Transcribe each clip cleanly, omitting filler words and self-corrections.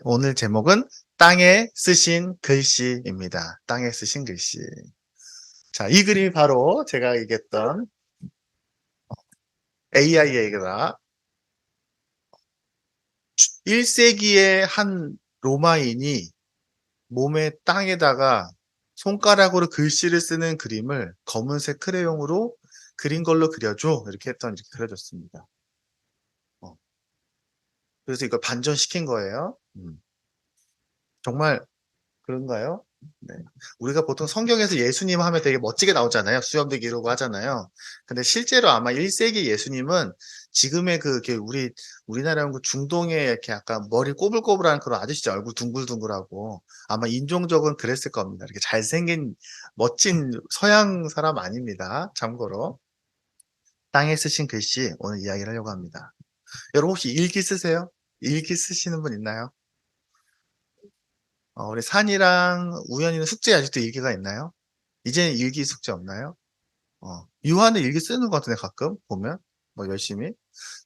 오늘 제목은 땅에 쓰신 글씨입니다. 땅에 쓰신 글씨. 자, 이 그림이 바로 제가 얘기했던 AI가 1세기의 한 로마인이 몸의 땅에다가 손가락으로 글씨를 쓰는 그림을 검은색 크레용으로 그린 걸로 그려줘. 이렇게 했더니 이렇게 그려졌습니다. 어, 그래서 이걸 반전시킨 거예요. 정말 그런가요? 네. 우리가 보통 성경에서 예수님 하면 되게 멋지게 나오잖아요. 수염도 기르고 하잖아요. 근데 실제로 아마 1세기 예수님은 지금의 이렇게 우리나라 그 중동에 이렇게 약간 머리 꼬불꼬불한 그런 아저씨 얼굴 둥글둥글하고 아마 인종적은 그랬을 겁니다. 이렇게 잘생긴 멋진 서양 사람 아닙니다. 참고로. 땅에 쓰신 글씨 오늘 이야기를 하려고 합니다. 여러분 혹시 일기 쓰세요? 일기 쓰시는 분 있나요? 우리 산이랑 우연이는 숙제 아직도 일기가 있나요? 이제는 일기 숙제 없나요? 유한은 일기 쓰는 것 같은데 가끔 보면 뭐 열심히.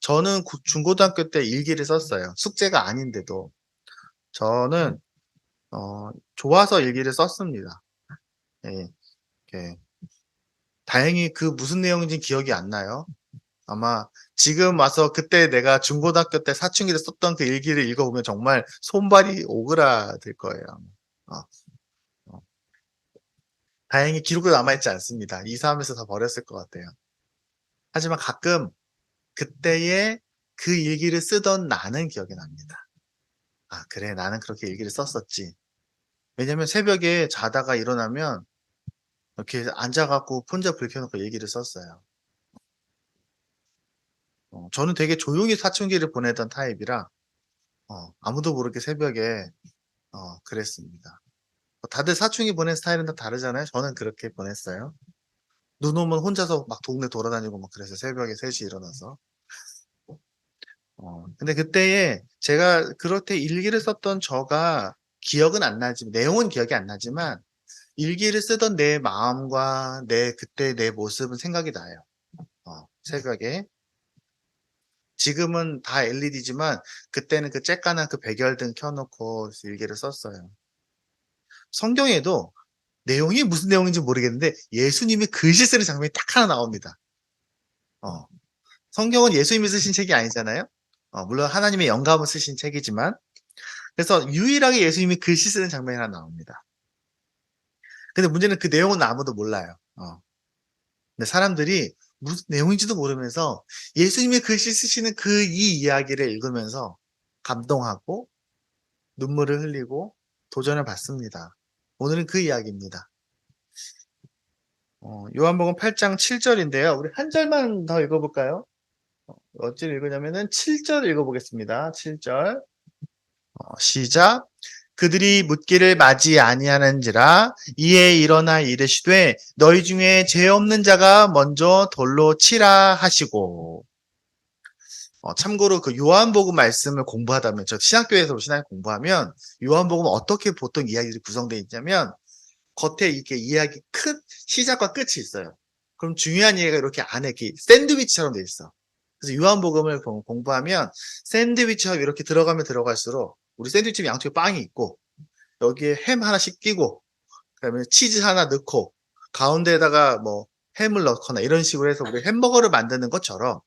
저는 중고등학교 때 일기를 썼어요. 숙제가 아닌데도 저는 좋아서 일기를 썼습니다. 예, 예. 다행히 그 무슨 내용인지 기억이 안 나요. 아마 지금 와서 그때 내가 중고등학교 때 사춘기를 썼던 그 일기를 읽어보면 정말 손발이 오그라들 거예요. 어, 어. 다행히 기록도 남아있지 않습니다. 이사하면서 다 버렸을 것 같아요. 하지만 가끔 그때의 그 일기를 쓰던 나는 기억이 납니다. 아, 그래, 나는 그렇게 일기를 썼었지. 왜냐면 새벽에 자다가 일어나면 이렇게 앉아갖고 혼자 불 켜놓고 일기를 썼어요. 저는 되게 조용히 사춘기를 보내던 타입이라 아무도 모르게 새벽에 그랬습니다. 다들 사춘기 보낸 스타일은 다 다르잖아요. 저는 그렇게 보냈어요. 눈 오면 혼자서 막 동네 돌아다니고 막 그래서 새벽에 3시 일어나서. 근데 그때에 제가 그렇게 일기를 썼던 저가 기억은 안 나지만, 내용은 기억이 안 나지만, 일기를 쓰던 내 마음과 그때 내 모습은 생각이 나요. 새벽에. 지금은 다 LED지만, 그때는 그 쬐깐한 그 백열등 켜놓고 일기를 썼어요. 성경에도 내용이 무슨 내용인지 모르겠는데, 예수님이 글씨 쓰는 장면이 딱 하나 나옵니다. 어, 성경은 예수님이 쓰신 책이 아니잖아요? 물론 하나님의 영감을 쓰신 책이지만, 그래서 유일하게 예수님이 글씨 쓰는 장면이 하나 나옵니다. 근데 문제는 그 내용은 아무도 몰라요. 근데 사람들이 무슨 내용인지도 모르면서 예수님이 글씨 쓰시는 그 이 이야기를 읽으면서 감동하고 눈물을 흘리고 도전을 받습니다. 오늘은 그 이야기입니다. 요한복음 8장 7절인데요. 우리 한 절만 더 읽어볼까요? 어찌 읽으냐면은 7절 읽어보겠습니다. 7절. 시작. 그들이 묻기를 맞이 아니하는지라 이에 일어나 이르시되 너희 중에 죄 없는 자가 먼저 돌로 치라 하시고. 참고로 그 요한복음 말씀을 공부하다면 저 신학교에서 신학 공부하면 요한복음 어떻게 보통 이야기들이 구성되어 있냐면 겉에 이렇게 이야기 시작과 끝이 있어요. 그럼 중요한 이야기가 이렇게 안에 이렇게 샌드위치처럼 돼 있어. 그래서 요한복음을 공부하면 샌드위치처럼 이렇게 들어가면 들어갈수록 우리 샌드위치 양쪽에 빵이 있고 여기에 햄 하나씩 끼고 그다음에 치즈 하나 넣고 가운데에다가 뭐 햄을 넣거나 이런 식으로 해서 우리 햄버거를 만드는 것처럼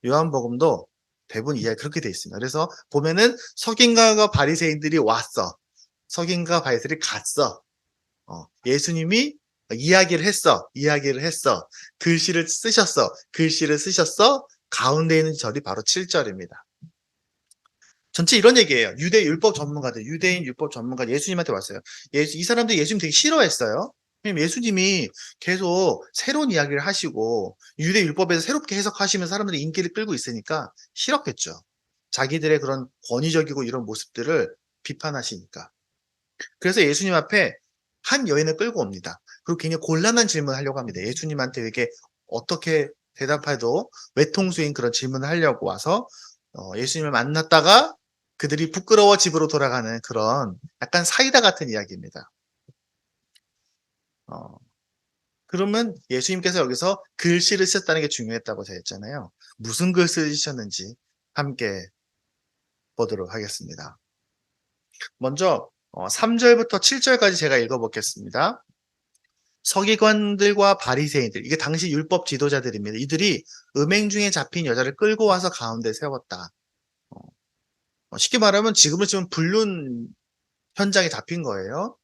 요한복음도 대부분 이야기 그렇게 돼 있습니다. 그래서 보면은 석인가와 바리새인들이 왔어. 석인과 바리새인들이 갔어. 예수님이 이야기를 했어. 글씨를 쓰셨어. 글씨를 쓰셨어. 가운데 있는 절이 바로 7절입니다. 전체 이런 얘기예요. 유대 율법 전문가들, 유대인 율법 전문가 예수님한테 왔어요. 이 사람들이 예수님 되게 싫어했어요. 왜냐면 예수님이 계속 새로운 이야기를 하시고 유대 율법에서 새롭게 해석하시면 사람들이 인기를 끌고 있으니까 싫었겠죠. 자기들의 그런 권위적이고 이런 모습들을 비판하시니까. 그래서 예수님 앞에 한 여인을 끌고 옵니다. 그리고 굉장히 곤란한 질문을 하려고 합니다. 예수님한테 이렇게 어떻게 대답해도 외통수인 그런 질문을 하려고 와서 예수님을 만났다가 그들이 부끄러워 집으로 돌아가는 그런 약간 사이다 같은 이야기입니다. 어, 그러면 예수님께서 여기서 글씨를 쓰셨다는 게 중요했다고 되어 있잖아요. 무슨 글 쓰셨는지 함께 보도록 하겠습니다. 먼저 3절부터 7절까지 제가 읽어보겠습니다. 서기관들과 바리새인들, 이게 당시 율법 지도자들입니다. 이들이 음행 중에 잡힌 여자를 끌고 와서 가운데 세웠다. 쉽게 말하면 지금으로 치면 불륜 현장에 잡힌 거예요.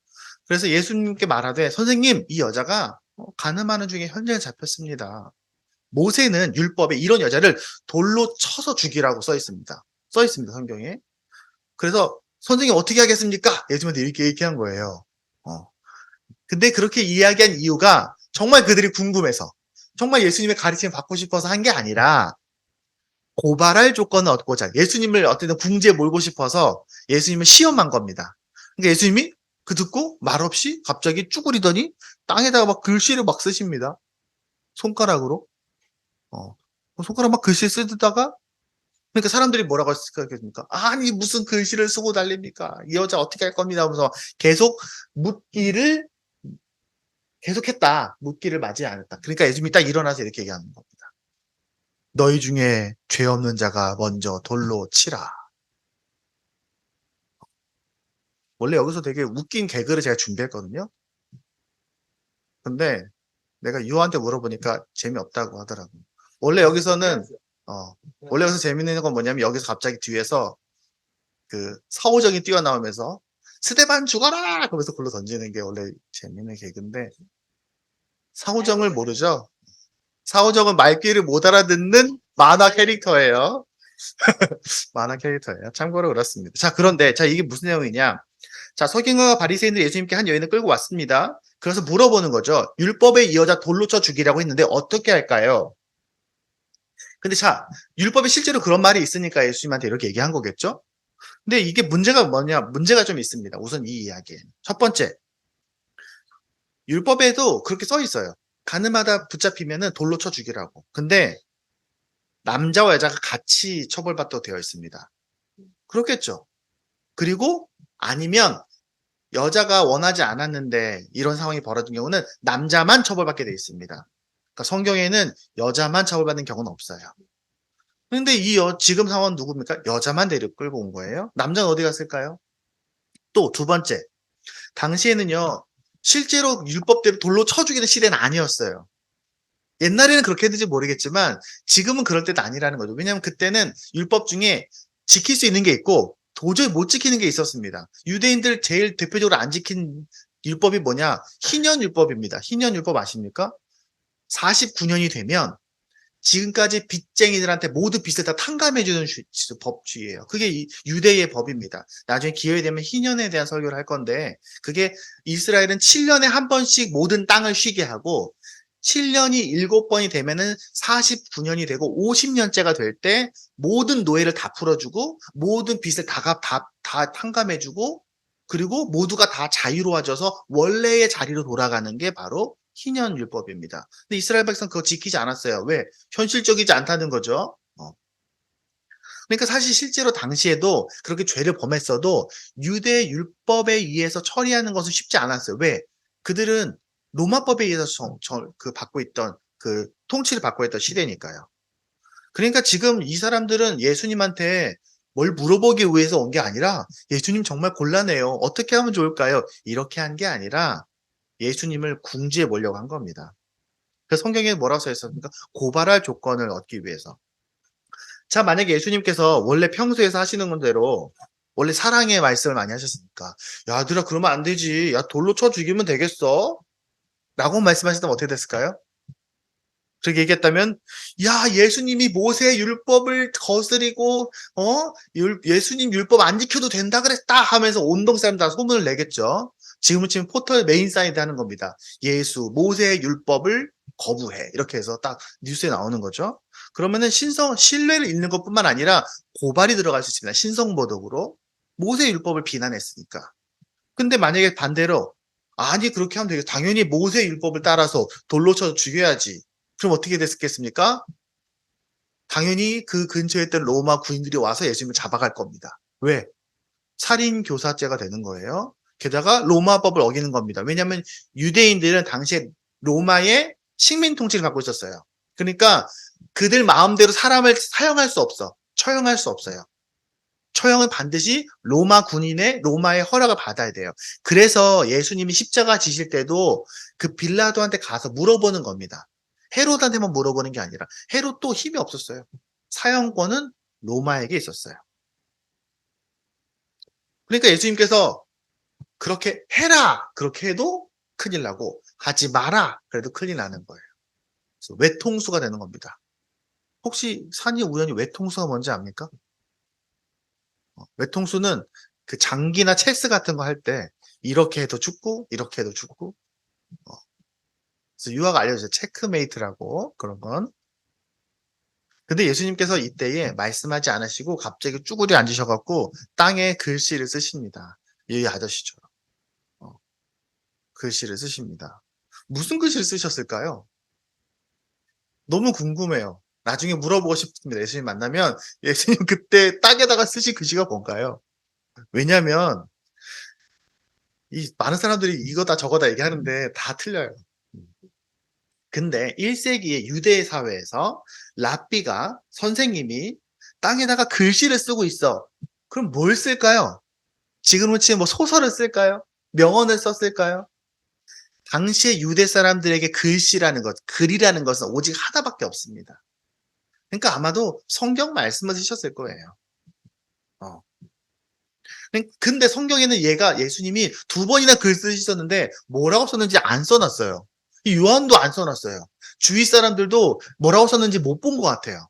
그래서 예수님께 말하되, 선생님, 이 여자가 간음하는 중에 현장에 잡혔습니다. 모세는 율법에 이런 여자를 돌로 쳐서 죽이라고 써 있습니다. 써 있습니다, 성경에. 그래서 선생님 어떻게 하겠습니까? 예수님한테 이렇게 얘기한 거예요. 근데 그렇게 이야기한 이유가 정말 그들이 궁금해서, 정말 예수님의 가르침을 받고 싶어서 한 게 아니라 고발할 조건을 얻고자 예수님을 어쨌든 궁지에 몰고 싶어서 예수님을 시험한 겁니다. 그러니까 예수님이 그 듣고 말없이 갑자기 쭈그리더니 땅에다가 막 글씨를 막 쓰십니다. 손가락으로. 손가락 막 글씨 쓰다가, 그러니까 사람들이 뭐라고 생각했습니까? 아니 무슨 글씨를 쓰고 달립니까? 이 여자 어떻게 할 겁니다 하면서 계속 묻기를 계속했다. 묻기를 맞이 않았다. 그러니까 예수님이 딱 일어나서 이렇게 얘기하는 겁니다. 너희 중에 죄 없는 자가 먼저 돌로 치라. 원래 여기서 되게 웃긴 개그를 제가 준비했거든요. 근데 내가 유아한테 물어보니까 재미없다고 하더라고. 원래 여기서는 원래 여기서 재밌는 건 뭐냐면, 여기서 갑자기 뒤에서 그 사오정이 뛰어나오면서 스데반 죽어라! 그러면서 글로 던지는 게 원래 재밌는 개그인데, 사오정을 모르죠? 사오정은 말귀를 못 알아듣는 만화 캐릭터예요. 만화 캐릭터예요. 참고로 그렇습니다. 자, 그런데 자, 이게 무슨 내용이냐? 자, 서기관과 바리새인들이 예수님께 한 여인을 끌고 왔습니다. 그래서 물어보는 거죠. 율법에 이 여자 돌로 쳐 죽이라고 했는데 어떻게 할까요? 근데 자, 율법에 실제로 그런 말이 있으니까 예수님한테 이렇게 얘기한 거겠죠? 근데 이게 문제가 뭐냐? 문제가 좀 있습니다. 우선 이 이야기에. 첫 번째, 율법에도 그렇게 써 있어요. 가늠하다 붙잡히면은 돌로 쳐 죽이라고. 근데 남자와 여자가 같이 처벌받도록 되어 있습니다. 그렇겠죠. 그리고 아니면 여자가 원하지 않았는데 이런 상황이 벌어진 경우는 남자만 처벌받게 되어 있습니다. 그러니까 성경에는 여자만 처벌받는 경우는 없어요. 근데 지금 상황은 누굽니까? 여자만 데리고 끌고 온 거예요. 남자는 어디 갔을까요? 또 두 번째, 당시에는요, 실제로 율법대로 돌로 쳐 죽이는 시대는 아니었어요. 옛날에는 그렇게 했는지 모르겠지만 지금은 그럴 때도 아니라는 거죠. 왜냐하면 그때는 율법 중에 지킬 수 있는 게 있고 도저히 못 지키는 게 있었습니다. 유대인들 제일 대표적으로 안 지킨 율법이 뭐냐? 희년율법입니다. 희년율법 아십니까? 49년이 되면 지금까지 빚쟁이들한테 모두 빚을 다 탕감해주는 법주의예요. 그게 유대의 법입니다. 나중에 기회가 되면 희년에 대한 설교를 할 건데, 그게 이스라엘은 7년에 한 번씩 모든 땅을 쉬게 하고 7년이 7번이 되면은 49년이 되고 50년째가 될 때 모든 노예를 다 풀어주고 모든 빚을 다 탕감해주고, 그리고 모두가 다 자유로워져서 원래의 자리로 돌아가는 게 바로 희년율법입니다. 근데 이스라엘 백성 그거 지키지 않았어요. 왜? 현실적이지 않다는 거죠. 그러니까 사실 실제로 당시에도 그렇게 죄를 범했어도 유대 율법에 의해서 처리하는 것은 쉽지 않았어요. 왜? 그들은 로마법에 의해서 받고 있던 그 통치를 받고 있던 시대니까요. 그러니까 지금 이 사람들은 예수님한테 뭘 물어보기 위해서 온 게 아니라, 예수님 정말 곤란해요. 어떻게 하면 좋을까요? 이렇게 한 게 아니라 예수님을 궁지에 몰려고 한 겁니다. 그래서 성경에 뭐라고 써 있습니까? 고발할 조건을 얻기 위해서. 자, 만약에 예수님께서 원래 평소에서 하시는 대로 원래 사랑의 말씀을 많이 하셨으니까, 야, 얘들아, 그러면 안 되지. 야, 돌로 쳐 죽이면 되겠어? 라고 말씀하셨다면 어떻게 됐을까요? 그렇게 얘기했다면, 야, 예수님이 모세의 율법을 거스리고, 예수님 율법 안 지켜도 된다 그랬다 하면서 온동 사람 다 소문을 내겠죠. 지금은 지금 포털 메인 사이드 하는 겁니다. 예수, 모세의 율법을 거부해. 이렇게 해서 딱 뉴스에 나오는 거죠. 그러면은 신뢰를 잃는 것 뿐만 아니라 고발이 들어갈 수 있습니다. 신성모독으로. 모세의 율법을 비난했으니까. 근데 만약에 반대로, 아니, 그렇게 하면 되겠어. 당연히 모세의 율법을 따라서 돌로 쳐 죽여야지. 그럼 어떻게 됐겠습니까? 당연히 그 근처에 있던 로마 군인들이 와서 예수님을 잡아갈 겁니다. 왜? 살인교사죄가 되는 거예요. 게다가 로마법을 어기는 겁니다. 왜냐하면 유대인들은 당시에 로마의 식민 통치를 받고 있었어요. 그러니까 그들 마음대로 사람을 사용할 수 없어. 처형할 수 없어요. 처형은 반드시 로마 군인의 로마의 허락을 받아야 돼요. 그래서 예수님이 십자가 지실 때도 그 빌라도한테 가서 물어보는 겁니다. 헤롯한테만 물어보는 게 아니라 헤롯도 힘이 없었어요. 사형권은 로마에게 있었어요. 그러니까 예수님께서 그렇게 해라! 그렇게 해도 큰일 나고 하지 마라! 그래도 큰일 나는 거예요. 그래서 외통수가 되는 겁니다. 혹시 산이 우연히 외통수가 뭔지 압니까? 외통수는 그 장기나 체스 같은 거 할 때 이렇게 해도 죽고 이렇게 해도 죽고 그래서 유아가 알려줬어요. 체크메이트라고 그런 건. 근데 예수님께서 이때에 말씀하지 않으시고 갑자기 쭈그려 앉으셔 갖고 땅에 글씨를 쓰십니다. 이 아저씨처럼. 글씨를 쓰십니다. 무슨 글씨를 쓰셨을까요? 너무 궁금해요. 나중에 물어보고 싶습니다. 예수님 만나면 예수님 그때 땅에다가 쓰신 글씨가 뭔가요? 왜냐면 이 많은 사람들이 이거다 저거다 얘기하는데 다 틀려요. 근데 1세기의 유대 사회에서 랍비가 선생님이 땅에다가 글씨를 쓰고 있어. 그럼 뭘 쓸까요? 지금으로 치면 뭐 소설을 쓸까요? 명언을 썼을까요? 당시의 유대 사람들에게 글씨라는 것, 글이라는 것은 오직 하나밖에 없습니다. 그러니까 아마도 성경 말씀을 쓰셨을 거예요. 어. 근데 성경에는 예수님이 두 번이나 글 쓰셨는데 뭐라고 썼는지 안 써놨어요. 이 요한도 안 써놨어요. 주위 사람들도 뭐라고 썼는지 못 본 것 같아요.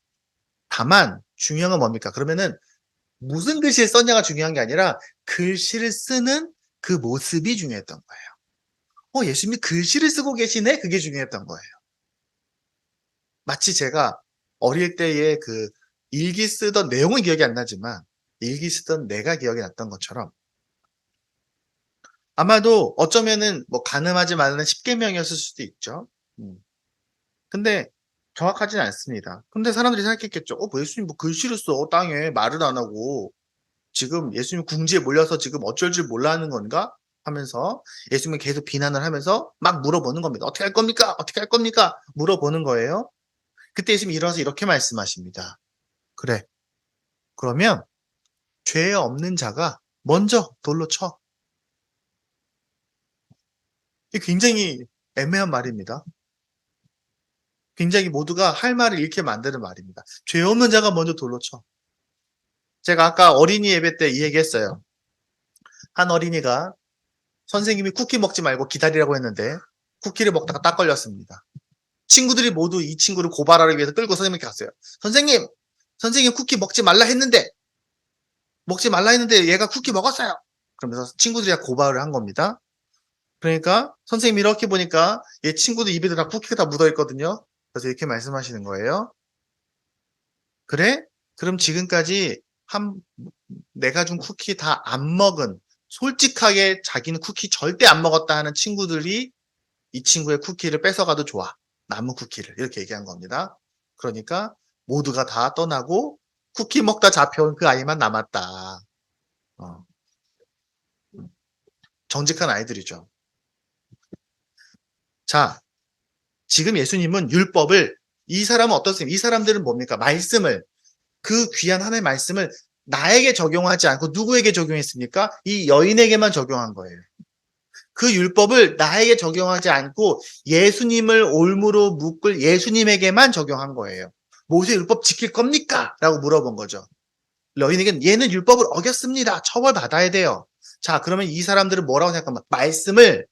다만 중요한 건 뭡니까? 그러면은 무슨 글씨를 썼냐가 중요한 게 아니라 글씨를 쓰는 그 모습이 중요했던 거예요. 예수님이 글씨를 쓰고 계시네? 그게 중요했던 거예요. 마치 제가 어릴 때에 그 일기 쓰던 내용은 기억이 안 나지만 일기 쓰던 내가 기억이 났던 것처럼 아마도 어쩌면은 뭐 가늠하지 말라는 십계명이었을 수도 있죠. 근데 정확하지는 않습니다. 근데 사람들이 생각했겠죠. 뭐 예수님 뭐 글씨를 써 땅에 말을 안 하고 지금 예수님 궁지에 몰려서 지금 어쩔 줄 몰라 하는 건가? 하면서 예수님을 계속 비난을 하면서 막 물어보는 겁니다. 어떻게 할 겁니까? 어떻게 할 겁니까? 물어보는 거예요. 그때 예수님이 일어나서 이렇게 말씀하십니다. 그래. 그러면 죄 없는 자가 먼저 돌로 쳐. 이게 굉장히 애매한 말입니다. 굉장히 모두가 할 말을 잃게 만드는 말입니다. 죄 없는 자가 먼저 돌로 쳐. 제가 아까 어린이 예배 때 이 얘기했어요. 한 어린이가 선생님이 쿠키 먹지 말고 기다리라고 했는데 쿠키를 먹다가 딱 걸렸습니다. 친구들이 모두 이 친구를 고발하기 위해서 끌고 선생님께 갔어요. 선생님 쿠키 먹지 말라 했는데 얘가 쿠키 먹었어요. 그러면서 친구들이 고발을 한 겁니다. 그러니까 선생님이 이렇게 보니까 얘 친구들 입에도 다 쿠키가 다 묻어 있거든요. 그래서 이렇게 말씀하시는 거예요. 그래? 그럼 지금까지 내가 준 쿠키 다 안 먹은 솔직하게 자기는 쿠키 절대 안 먹었다 하는 친구들이 이 친구의 쿠키를 뺏어가도 좋아. 남은 쿠키를 이렇게 얘기한 겁니다. 그러니까 모두가 다 떠나고 쿠키 먹다 잡혀온 그 아이만 남았다. 어. 정직한 아이들이죠. 자, 지금 예수님은 율법을 이 사람은 어떻습니까? 이 사람들은 뭡니까? 말씀을 그 귀한 하나님의 말씀을 나에게 적용하지 않고 누구에게 적용했습니까? 이 여인에게만 적용한 거예요. 그 율법을 나에게 적용하지 않고 예수님을 올무로 묶을 예수님에게만 적용한 거예요. 모세 율법 지킬 겁니까? 라고 물어본 거죠. 여인에게는 얘는 율법을 어겼습니다. 처벌받아야 돼요. 자, 그러면 이 사람들은 뭐라고 생각하면 말씀을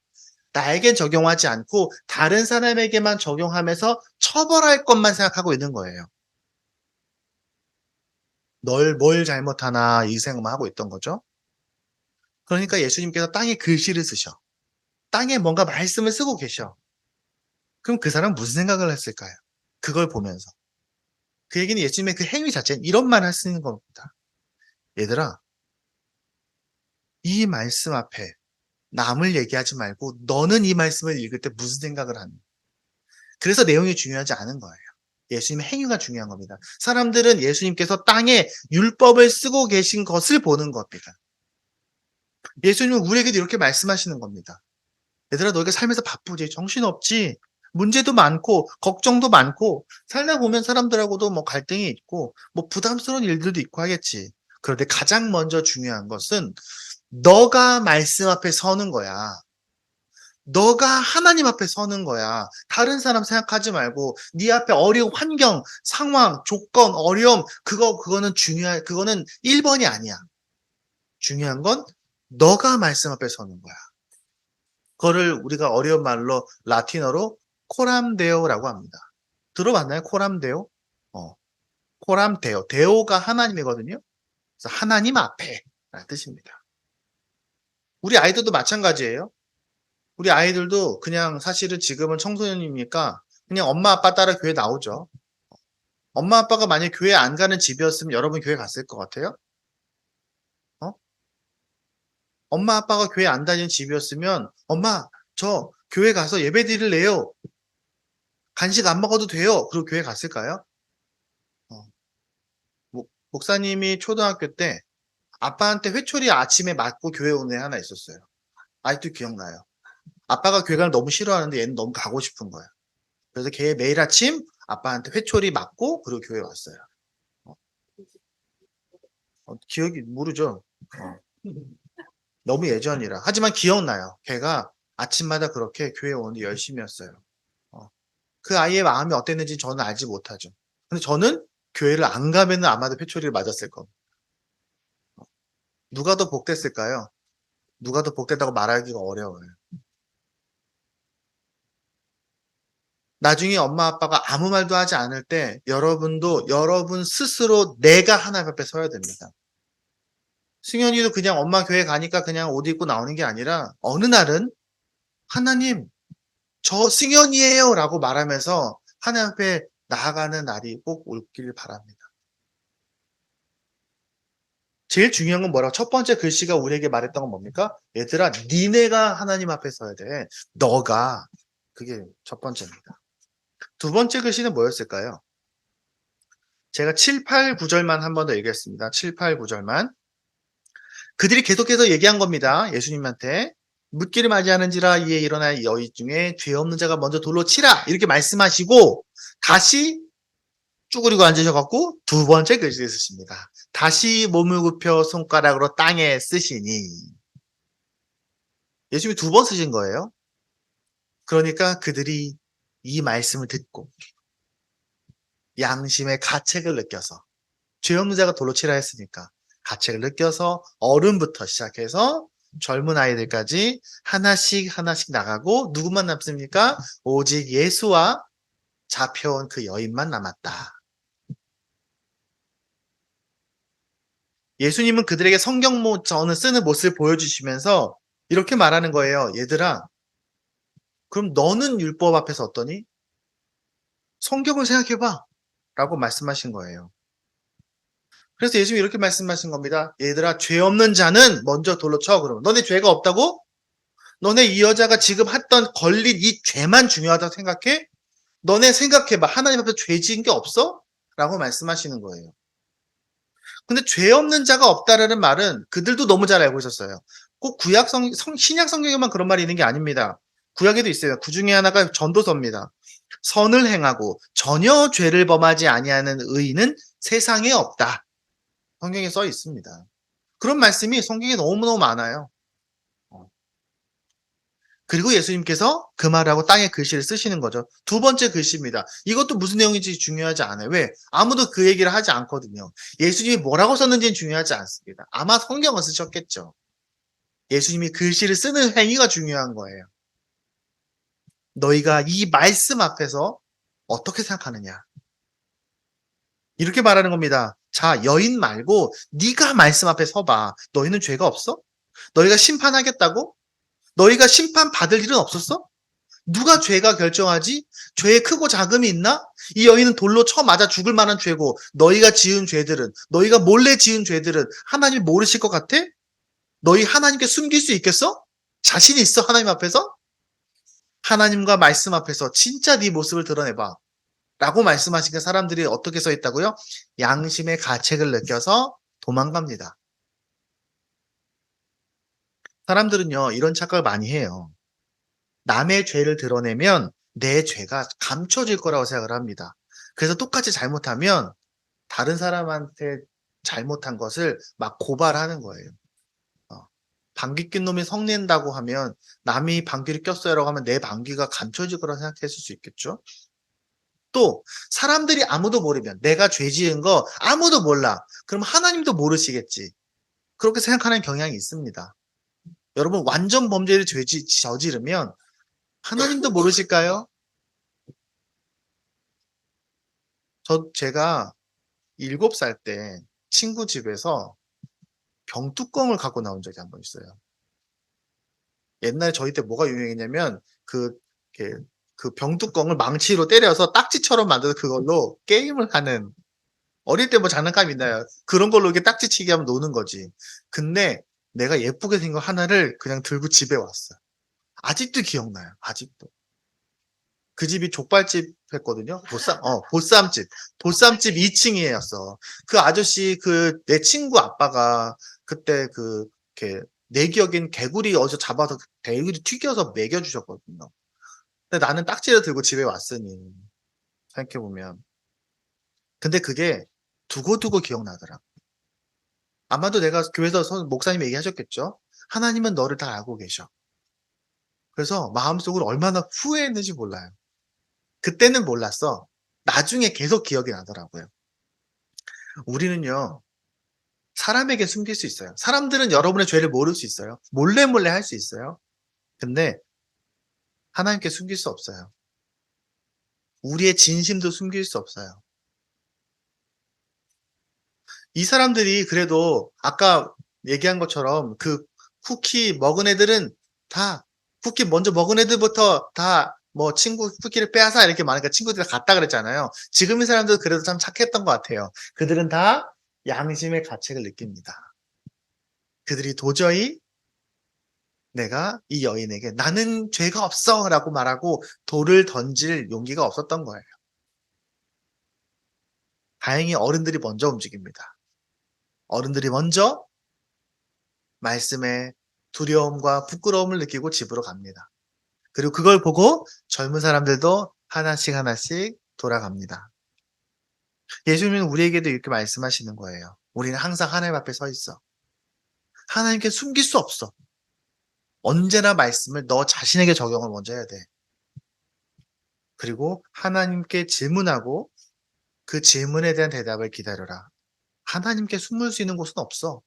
나에게 적용하지 않고 다른 사람에게만 적용하면서 처벌할 것만 생각하고 있는 거예요. 뭘 잘못하나 이 생각만 하고 있던 거죠. 그러니까 예수님께서 땅에 글씨를 쓰셔. 땅에 뭔가 말씀을 쓰고 계셔. 그럼 그 사람은 무슨 생각을 했을까요? 그걸 보면서. 그 얘기는 예수님의 그 행위 자체는 이런 말을 할 수 있는 겁니다. 얘들아, 이 말씀 앞에 남을 얘기하지 말고 너는 이 말씀을 읽을 때 무슨 생각을 하니? 그래서 내용이 중요하지 않은 거예요. 예수님의 행위가 중요한 겁니다. 사람들은 예수님께서 땅에 율법을 쓰고 계신 것을 보는 겁니다. 예수님은 우리에게도 이렇게 말씀하시는 겁니다. 얘들아, 너희가 살면서 바쁘지, 정신없지, 문제도 많고 걱정도 많고 살다 보면 사람들하고도 뭐 갈등이 있고 뭐 부담스러운 일들도 있고 하겠지. 그런데 가장 먼저 중요한 것은 너가 말씀 앞에 서는 거야. 너가 하나님 앞에 서는 거야. 다른 사람 생각하지 말고 네 앞에 어려운 환경, 상황, 조건, 어려움 그거는 그거는 1번이 아니야. 중요한 건 너가 말씀 앞에 서는 거야. 그거를 우리가 어려운 말로 라틴어로 코람데오라고 합니다. 들어봤나요? 코람데오? 어, 코람데오. 데오가 하나님이거든요. 그래서 하나님 앞에 라는 뜻입니다. 우리 아이들도 마찬가지예요. 우리 아이들도 그냥 사실은 지금은 청소년이니까 그냥 엄마 아빠 따라 교회 나오죠. 엄마 아빠가 만약에 교회 안 가는 집이었으면 여러분 교회 갔을 것 같아요? 어? 엄마 아빠가 교회 안 다니는 집이었으면 엄마 저 교회 가서 예배 드릴래요. 간식 안 먹어도 돼요. 그리고 교회 갔을까요? 어. 목사님이 초등학교 때 아빠한테 회초리 아침에 맞고 교회 온 애 하나 있었어요. 아직도 기억나요. 아빠가 교회 가는 걸 너무 싫어하는데 얘는 너무 가고 싶은 거야. 그래서 걔 매일 아침 아빠한테 회초리 맞고 그리고 교회 왔어요. 어, 기억이 모르죠. 너무 예전이라. 하지만 기억나요. 걔가 아침마다 그렇게 교회 오는데 열심히 했어요. 어, 그 아이의 마음이 어땠는지 저는 알지 못하죠. 근데 저는 교회를 안 가면은 아마도 회초리를 맞았을 겁니다. 누가 더 복됐을까요? 누가 더 복됐다고 말하기가 어려워요. 나중에 엄마 아빠가 아무 말도 하지 않을 때 여러분도 여러분 스스로 내가 하나님 앞에 서야 됩니다. 승현이도 그냥 엄마 교회 가니까 그냥 옷 입고 나오는 게 아니라 어느 날은 하나님 저 승현이에요 라고 말하면서 하나님 앞에 나아가는 날이 꼭 올길 바랍니다. 제일 중요한 건 뭐라고? 첫 번째 글씨가 우리에게 말했던 건 뭡니까? 얘들아 니네가 하나님 앞에 서야 돼. 너가. 그게 첫 번째입니다. 두 번째 글씨는 뭐였을까요? 제가 7, 8, 9절만 한 번 더 얘기했습니다. 7, 8, 9절만. 그들이 계속해서 얘기한 겁니다. 예수님한테. 묻기를 맞이하는지라 이에 일어나 여인 중에 죄 없는 자가 먼저 돌로 치라 이렇게 말씀하시고 다시 쭈그리고 앉으셔갖고 두 번째 글씨를 쓰십니다. 다시 몸을 굽혀 손가락으로 땅에 쓰시니 예수님이 두 번 쓰신 거예요. 그러니까 그들이 이 말씀을 듣고 양심의 가책을 느껴서 죄 없는 자가 돌로 치라 했으니까 가책을 느껴서 어른부터 시작해서 젊은 아이들까지 하나씩 하나씩 나가고 누구만 남습니까? 오직 예수와 잡혀온 그 여인만 남았다. 예수님은 그들에게 성경전을 쓰는 모습을 보여주시면서 이렇게 말하는 거예요. 얘들아, 그럼 너는 율법 앞에서 어떠니? 성경을 생각해봐. 라고 말씀하신 거예요. 그래서 예수님이 이렇게 말씀하신 겁니다. 얘들아, 죄 없는 자는 먼저 돌로 쳐. 그러면 너네 죄가 없다고? 너네 이 여자가 지금 했던 걸린 이 죄만 중요하다고 생각해? 너네 생각해봐. 하나님 앞에 죄 지은 게 없어? 라고 말씀하시는 거예요. 근데 죄 없는 자가 없다라는 말은 그들도 너무 잘 알고 있었어요. 꼭 신약 성경에만 그런 말이 있는 게 아닙니다. 구약에도 있어요. 그 중에 하나가 전도서입니다. 선을 행하고 전혀 죄를 범하지 아니하는 의인은 세상에 없다. 성경에 써 있습니다. 그런 말씀이 성경에 너무너무 많아요. 그리고 예수님께서 그 말하고 땅에 글씨를 쓰시는 거죠. 두 번째 글씨입니다. 이것도 무슨 내용인지 중요하지 않아요. 왜? 아무도 그 얘기를 하지 않거든요. 예수님이 뭐라고 썼는지는 중요하지 않습니다. 아마 성경을 쓰셨겠죠. 예수님이 글씨를 쓰는 행위가 중요한 거예요. 너희가 이 말씀 앞에서 어떻게 생각하느냐. 이렇게 말하는 겁니다. 자, 여인 말고 네가 말씀 앞에 서봐. 너희는 죄가 없어? 너희가 심판하겠다고? 너희가 심판받을 일은 없었어? 누가 죄가 결정하지? 죄의 크고 작음이 있나? 이 여인은 돌로 쳐 맞아 죽을 만한 죄고 너희가 지은 죄들은 너희가 몰래 지은 죄들은 하나님이 모르실 것 같아? 너희 하나님께 숨길 수 있겠어? 자신 있어 하나님 앞에서? 하나님과 말씀 앞에서 진짜 네 모습을 드러내봐 라고 말씀하시니까 사람들이 어떻게 써 있다고요? 양심의 가책을 느껴서 도망갑니다. 사람들은요 이런 착각을 많이 해요. 남의 죄를 드러내면 내 죄가 감춰질 거라고 생각을 합니다. 그래서 똑같이 잘못하면 다른 사람한테 잘못한 것을 막 고발하는 거예요. 방귀 낀 놈이 성낸다고 하면 남이 방귀를 꼈어요라고 하면 내 방귀가 감춰질 거라고 생각했을 수 있겠죠. 또 사람들이 아무도 모르면 내가 죄 지은 거 아무도 몰라. 그럼 하나님도 모르시겠지. 그렇게 생각하는 경향이 있습니다. 여러분 완전 범죄를 저지르면 하나님도 모르실까요? 제가 7살 때 친구 집에서 병뚜껑을 갖고 나온 적이 한 번 있어요. 옛날에 저희 때 뭐가 유행했냐면 이렇게 그 병뚜껑을 망치로 때려서 딱지처럼 만들어서 그걸로 게임을 하는, 어릴 때 뭐 장난감 있나요? 그런 걸로 이렇게 딱지치기 하면 노는 거지. 근데 내가 예쁘게 생긴 거 하나를 그냥 들고 집에 왔어요. 아직도 기억나요. 아직도. 그 집이 족발집 했거든요. 보쌈집. 보쌈집 2층이었어. 그 아저씨 내 친구 아빠가 그때 이렇게 내 기억엔 개구리 어디서 잡아서 개구리 튀겨서 먹여 주셨거든요. 근데 나는 딱지를 들고 집에 왔으니 생각해 보면. 근데 그게 두고두고 기억나더라. 아마도 내가 교회에서 목사님이 얘기하셨겠죠. 하나님은 너를 다 알고 계셔. 그래서 마음속으로 얼마나 후회했는지 몰라요. 그때는 몰랐어. 나중에 계속 기억이 나더라고요. 우리는요, 사람에게 숨길 수 있어요. 사람들은 여러분의 죄를 모를 수 있어요. 몰래 할 수 있어요. 근데 하나님께 숨길 수 없어요. 우리의 진심도 숨길 수 없어요. 이 사람들이 그래도 아까 얘기한 것처럼 그 쿠키 먹은 애들은 다, 쿠키 먼저 먹은 애들부터 다 뭐 친구 쿠키를 빼앗아 이렇게 말하니까 친구들이 갔다 그랬잖아요. 지금 이 사람들은 그래도 참 착했던 것 같아요. 그들은 다 양심의 가책을 느낍니다. 그들이 도저히 내가 이 여인에게 나는 죄가 없어 라고 말하고 돌을 던질 용기가 없었던 거예요. 다행히 어른들이 먼저 움직입니다. 어른들이 먼저 말씀에 두려움과 부끄러움을 느끼고 집으로 갑니다. 그리고 그걸 보고 젊은 사람들도 하나씩 하나씩 돌아갑니다. 예수님은 우리에게도 이렇게 말씀하시는 거예요. 우리는 항상 하나님 앞에 서 있어. 하나님께 숨길 수 없어. 언제나 말씀을 너 자신에게 적용을 먼저 해야 돼. 그리고 하나님께 질문하고 그 질문에 대한 대답을 기다려라. 하나님께 숨을 수 있는 곳은 없어.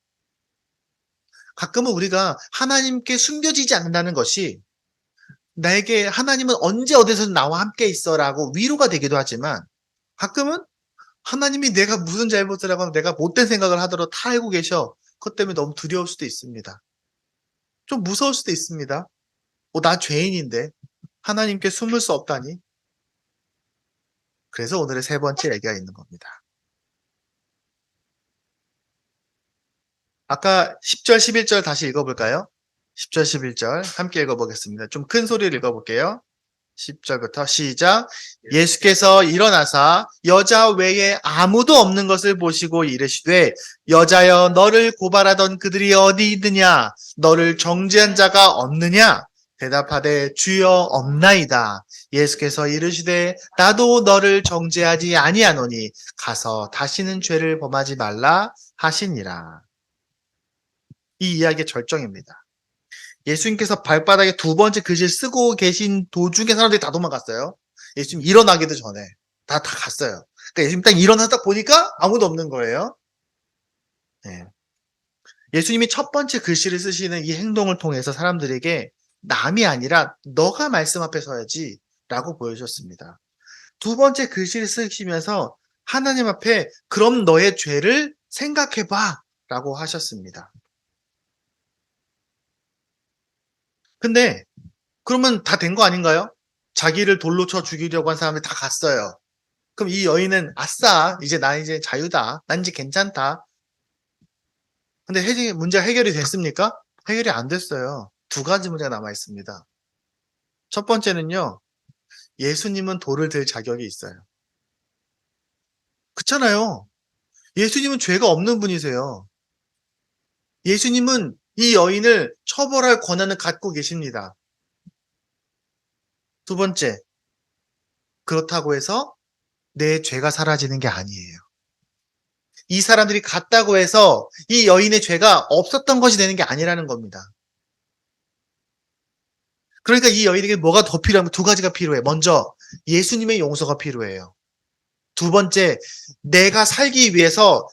가끔은 우리가 하나님께 숨겨지지 않는다는 것이 나에게 하나님은 언제 어디서든 나와 함께 있어라고 위로가 되기도 하지만, 가끔은 하나님이 내가 무슨 잘못을 하고 내가 못된 생각을 하더라도 다 알고 계셔. 그것 때문에 너무 두려울 수도 있습니다. 좀 무서울 수도 있습니다. 나 죄인인데 하나님께 숨을 수 없다니. 그래서 오늘의 세 번째 얘기가 있는 겁니다. 아까 10절, 11절 다시 읽어볼까요? 10절, 11절 함께 읽어보겠습니다. 좀 큰 소리를 읽어볼게요. 10절부터 시작. 예수께서 일어나사 여자 외에 아무도 없는 것을 보시고 이르시되 여자여 너를 고발하던 그들이 어디 있느냐? 너를 정죄한 자가 없느냐? 대답하되 주여 없나이다. 예수께서 이르시되 나도 너를 정죄하지 아니하노니 가서 다시는 죄를 범하지 말라 하시니라. 이 이야기의 절정입니다. 예수님께서 발바닥에 두 번째 글씨를 쓰고 계신 도중에 사람들이 다 도망갔어요. 예수님 일어나기도 전에 다 갔어요. 그러니까 예수님 딱 일어나서 딱 보니까 아무도 없는 거예요. 네. 예수님이 첫 번째 글씨를 쓰시는 이 행동을 통해서 사람들에게 남이 아니라 너가 말씀 앞에 서야지 라고 보여주셨습니다. 두 번째 글씨를 쓰시면서 하나님 앞에 그럼 너의 죄를 생각해봐 라고 하셨습니다. 근데 그러면 다 된 거 아닌가요? 자기를 돌로 쳐 죽이려고 한 사람들이 다 갔어요. 그럼 이 여인은 아싸, 나 이제 자유다. 난 이제 괜찮다. 근데 문제가 해결이 됐습니까? 해결이 안 됐어요. 두 가지 문제가 남아 있습니다. 첫 번째는요, 예수님은 돌을 들 자격이 있어요. 그렇잖아요. 예수님은 죄가 없는 분이세요. 예수님은 이 여인을 처벌할 권한을 갖고 계십니다. 두 번째, 그렇다고 해서 내 죄가 사라지는 게 아니에요. 이 사람들이 갔다고 해서 이 여인의 죄가 없었던 것이 되는 게 아니라는 겁니다. 그러니까 이 여인에게 뭐가 더 필요하면 두 가지가 필요해. 먼저 예수님의 용서가 필요해요. 두 번째, 내가 살기 위해서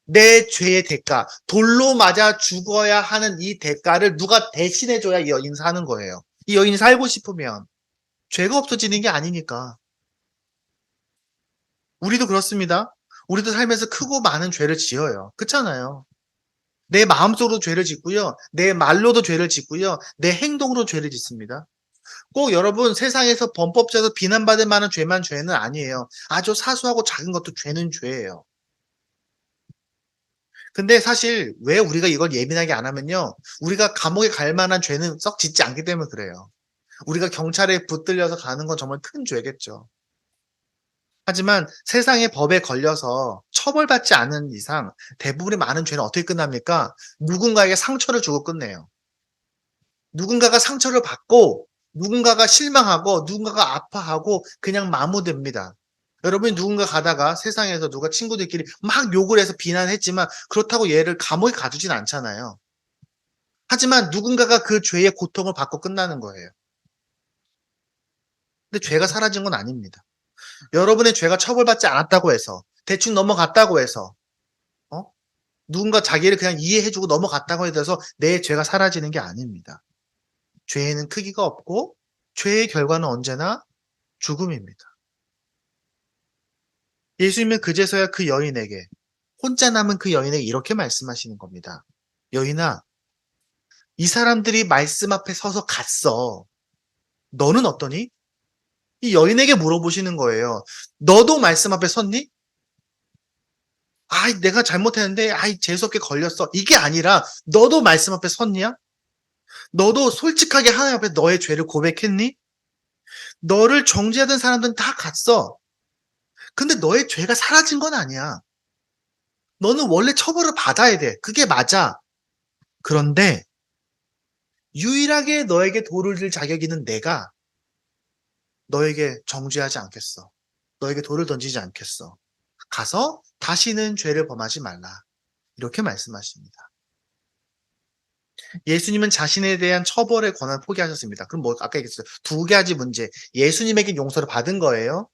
내 죄의 대가, 돌로 맞아 죽어야 하는 이 대가를 누가 대신해 줘야 이 여인이 사는 거예요. 이 여인이 살고 싶으면 죄가 없어지는 게 아니니까. 우리도 그렇습니다. 우리도 살면서 크고 많은 죄를 지어요. 그렇잖아요. 내 마음속으로 죄를 짓고요. 내 말로도 죄를 짓고요. 내 행동으로 죄를 짓습니다. 꼭 여러분 세상에서 범법자에서 비난받을 만한 죄만 죄는 아니에요. 아주 사소하고 작은 것도 죄는 죄예요. 근데 사실 왜 우리가 이걸 예민하게 안 하면요. 우리가 감옥에 갈 만한 죄는 썩 짓지 않기 때문에 그래요. 우리가 경찰에 붙들려서 가는 건 정말 큰 죄겠죠. 하지만 세상의 법에 걸려서 처벌받지 않은 이상 대부분의 많은 죄는 어떻게 끝납니까? 누군가에게 상처를 주고 끝내요. 누군가가 상처를 받고 누군가가 실망하고 누군가가 아파하고 그냥 마무됩니다. 여러분이 누군가 가다가 세상에서 누가 친구들끼리 막 욕을 해서 비난했지만 그렇다고 얘를 감옥에 가두진 않잖아요. 하지만 누군가가 그 죄의 고통을 받고 끝나는 거예요. 근데 죄가 사라진 건 아닙니다. 여러분의 죄가 처벌받지 않았다고 해서 대충 넘어갔다고 해서 어? 누군가 자기를 그냥 이해해주고 넘어갔다고 해서 내 죄가 사라지는 게 아닙니다. 죄에는 크기가 없고 죄의 결과는 언제나 죽음입니다. 예수님은 그제서야 그 여인에게 혼자 남은 그 여인에게 이렇게 말씀하시는 겁니다. 여인아, 이 사람들이 말씀 앞에 서서 갔어. 너는 어떠니? 이 여인에게 물어보시는 거예요. 너도 말씀 앞에 섰니? 아이, 내가 잘못했는데, 아이, 재수없게 걸렸어. 이게 아니라, 너도 말씀 앞에 섰냐? 너도 솔직하게 하나님 앞에 너의 죄를 고백했니? 너를 정죄하던 사람들은 다 갔어. 근데 너의 죄가 사라진 건 아니야. 너는 원래 처벌을 받아야 돼. 그게 맞아. 그런데 유일하게 너에게 돌을 들 자격이 있는 내가 너에게 정죄하지 않겠어. 너에게 돌을 던지지 않겠어. 가서 다시는 죄를 범하지 말라. 이렇게 말씀하십니다. 예수님은 자신에 대한 처벌의 권한을 포기하셨습니다. 그럼 뭐 아까 얘기했어요. 두 가지 문제. 예수님에게 용서를 받은 거예요.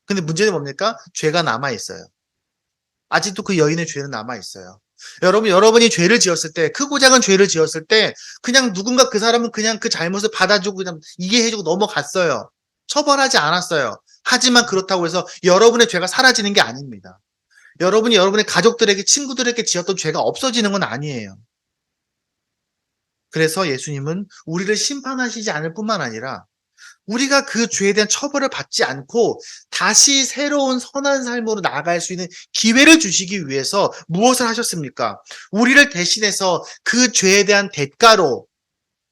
근데 문제는 뭡니까? 죄가 남아 있어요. 아직도 그 여인의 죄는 남아 있어요. 여러분이 죄를 지었을 때, 크고 작은 죄를 지었을 때, 그냥 누군가 그 사람은 그냥 그 잘못을 받아주고 그냥 이해해주고 넘어갔어요. 처벌하지 않았어요. 하지만 그렇다고 해서 여러분의 죄가 사라지는 게 아닙니다. 여러분이 여러분의 가족들에게, 친구들에게 지었던 죄가 없어지는 건 아니에요. 그래서 예수님은 우리를 심판하시지 않을 뿐만 아니라 우리가 그 죄에 대한 처벌을 받지 않고 다시 새로운 선한 삶으로 나아갈 수 있는 기회를 주시기 위해서 무엇을 하셨습니까? 우리를 대신해서 그 죄에 대한 대가로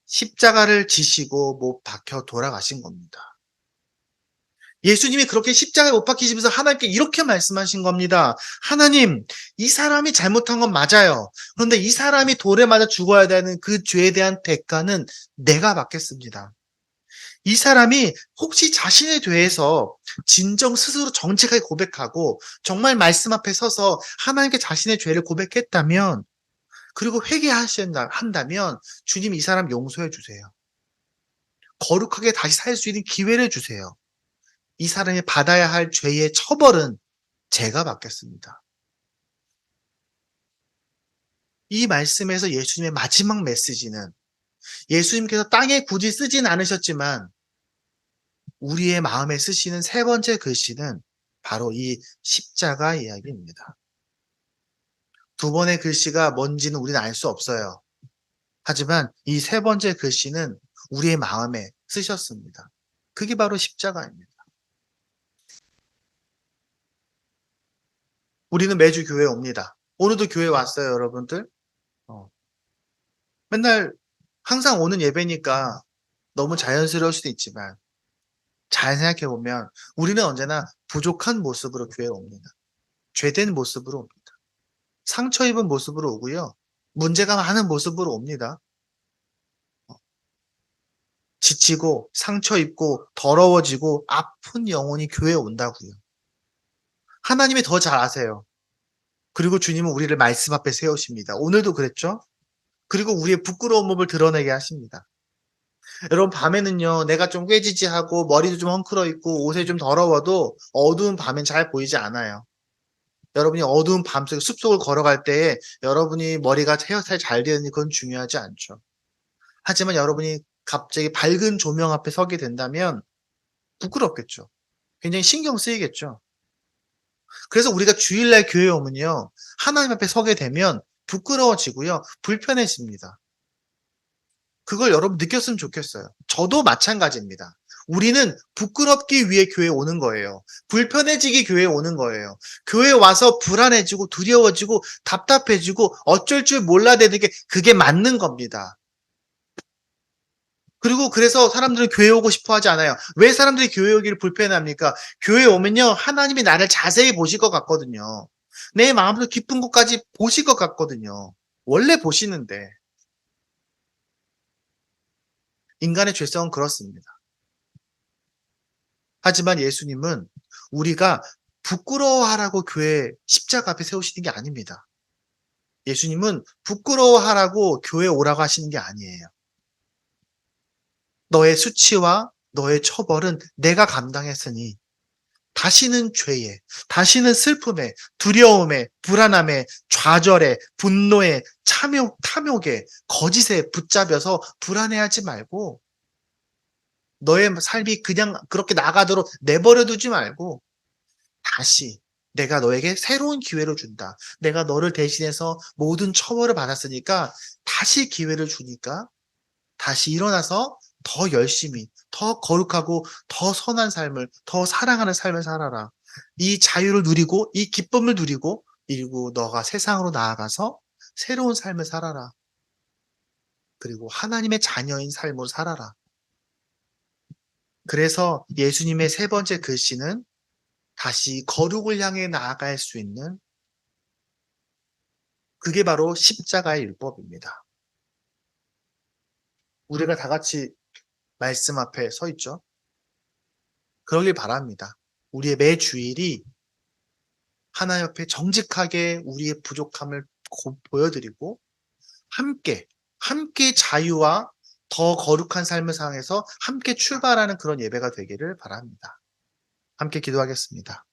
십자가를 지시고 못 박혀 돌아가신 겁니다. 예수님이 그렇게 십자가에 못 박히시면서 하나님께 이렇게 말씀하신 겁니다. 하나님, 이 사람이 잘못한 건 맞아요. 그런데 이 사람이 돌에 맞아 죽어야 되는 그 죄에 대한 대가는 내가 받겠습니다. 이 사람이 혹시 자신에 대해서 진정 스스로 정직하게 고백하고 정말 말씀 앞에 서서 하나님께 자신의 죄를 고백했다면 그리고 회개한다면 주님 이 사람 용서해 주세요. 거룩하게 다시 살 수 있는 기회를 주세요. 이 사람이 받아야 할 죄의 처벌은 제가 받겠습니다. 이 말씀에서 예수님의 마지막 메시지는 예수님께서 땅에 굳이 쓰진 않으셨지만 우리의 마음에 쓰시는 세 번째 글씨는 바로 이 십자가 이야기입니다. 두 번의 글씨가 뭔지는 우리는 알 수 없어요. 하지만 이 세 번째 글씨는 우리의 마음에 쓰셨습니다. 그게 바로 십자가입니다. 우리는 매주 교회에 옵니다. 오늘도 교회 왔어요, 여러분들. 어. 맨날 항상 오는 예배니까 너무 자연스러울 수도 있지만 잘 생각해 보면 우리는 언제나 부족한 모습으로 교회에 옵니다. 죄된 모습으로 옵니다. 상처 입은 모습으로 오고요. 문제가 많은 모습으로 옵니다. 지치고 상처 입고 더러워지고 아픈 영혼이 교회에 온다고요. 하나님이 더 잘 아세요. 그리고 주님은 우리를 말씀 앞에 세우십니다. 오늘도 그랬죠? 그리고 우리의 부끄러운 몸을 드러내게 하십니다. 여러분 밤에는요 내가 좀 꾀지지하고 머리도 좀 헝클어 있고 옷에 좀 더러워도 어두운 밤엔 잘 보이지 않아요. 여러분이 어두운 밤속 숲속을 걸어갈 때에 여러분이 머리가 헤어스타일 잘 되어 있는지 그건 중요하지 않죠. 하지만 여러분이 갑자기 밝은 조명 앞에 서게 된다면 부끄럽겠죠. 굉장히 신경 쓰이겠죠. 그래서 우리가 주일날 교회에 오면요. 하나님 앞에 서게 되면 부끄러워지고요. 불편해집니다. 그걸 여러분 느꼈으면 좋겠어요. 저도 마찬가지입니다. 우리는 부끄럽기 위해 교회에 오는 거예요. 불편해지기 교회에 오는 거예요. 교회에 와서 불안해지고 두려워지고 답답해지고 어쩔 줄 몰라대는 게 그게 맞는 겁니다. 그리고 그래서 사람들은 교회 오고 싶어 하지 않아요. 왜 사람들이 교회 오기를 불편해합니까? 교회에 오면요. 하나님이 나를 자세히 보실 것 같거든요. 내 마음속 깊은 곳까지 보실 것 같거든요. 원래 보시는데. 인간의 죄성은 그렇습니다. 하지만 예수님은 우리가 부끄러워하라고 교회 십자가 앞에 세우시는 게 아닙니다. 예수님은 부끄러워하라고 교회에 오라고 하시는 게 아니에요. 너의 수치와 너의 처벌은 내가 감당했으니 다시는 죄에, 다시는 슬픔에, 두려움에, 불안함에, 좌절에, 분노에, 탐욕에, 거짓에 붙잡여서 불안해하지 말고 너의 삶이 그냥 그렇게 나가도록 내버려 두지 말고 다시 내가 너에게 새로운 기회를 준다. 내가 너를 대신해서 모든 처벌을 받았으니까 다시 기회를 주니까 다시 일어나서 더 열심히, 더 거룩하고 더 선한 삶을, 더 사랑하는 삶을 살아라. 이 자유를 누리고 이 기쁨을 누리고 그리고 너가 세상으로 나아가서 새로운 삶을 살아라. 그리고 하나님의 자녀인 삶으로 살아라. 그래서 예수님의 세 번째 글씨는 다시 거룩을 향해 나아갈 수 있는 그게 바로 십자가의 율법입니다. 우리가 다 같이 말씀 앞에 서 있죠. 그러길 바랍니다. 우리의 매 주일이 하나님 앞에 정직하게 우리의 부족함을 보여드리고 함께 자유와 더 거룩한 삶을 향해서 함께 출발하는 그런 예배가 되기를 바랍니다. 함께 기도하겠습니다.